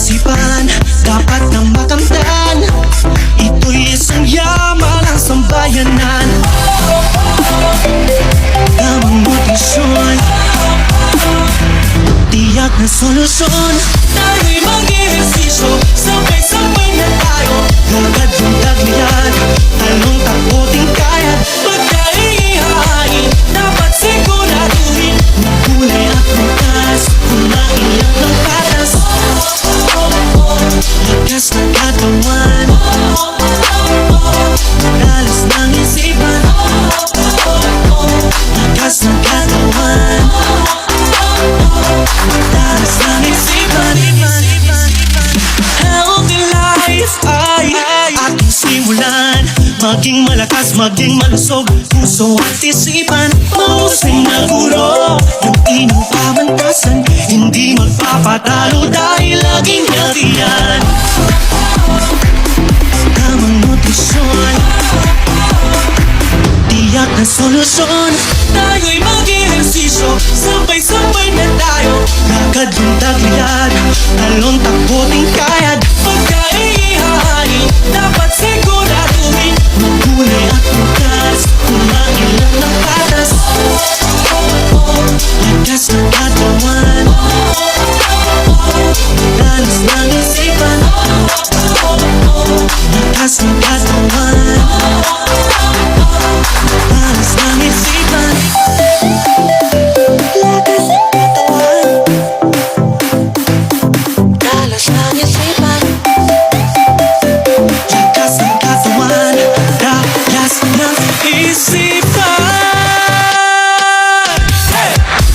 isipan, dapat nang makamtan. Ito'y isang yaman ng sambayanan. Tamang nutrisyon, tiyak na solusyon. Tayo'y mag-ehersisyo, sabay-sabay na tayo. Gagad yung taglian, talong takuting kaya. Pagkaihain, dapat siguraduhin. Magkulay at bukas, kumain lang ng patas. Lakas ng katawan, dalas ng isipan. Lakas ng katawan, dalas ng isipan. Healthy life ay ating simulan. Maging malakas, maging malusog, puso at isipan. Mahusay na guro, yung inyong pamantasan. Hindi magpapatalo dahil laging healthy yan. Tamang nutrisyon, tiyak na solusyon. Tayo'y mag-ehersisyo, sabay-sabay na tayo. Lakad yung tagliad, talong takuting kayad. Pagkaihain, dapat siguraduhin. Magkulay at bukas, kumain lang ng patas. Lakas ng katawan, dalas ng isipan. Lakas ng katawan, dalas ng isipan. Lakas ng katawan, dalas ng isipan. Lakas ng katawan, dalas ng isipan.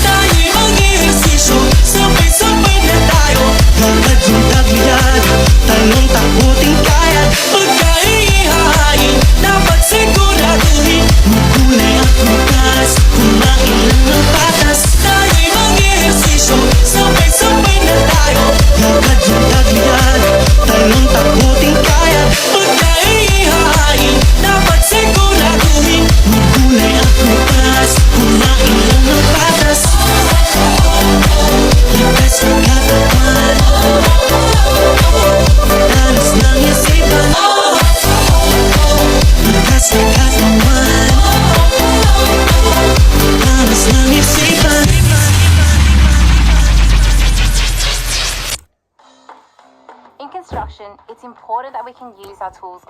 Tayo'y mag-ehersisyo, sabay-sabay na tayo. Lakad yung tagliad, talong takuting kayad. Pagkaihain, dapat siguraduhin. Magkulay at bukas, kumain lang ng patas. Tayo'y mag-ehersisyo, sabay-sabay na tayo. Lakad yung tagliad, talong takuting kayad. Pagkaihain, dapat siguraduhin. Magkulay at bukas, kumain lang ng patas. Lakas ng katawan, dalas ng isipan. Lakas ng katawan, dalas ng isipan. In construction, it's important that we can use our tools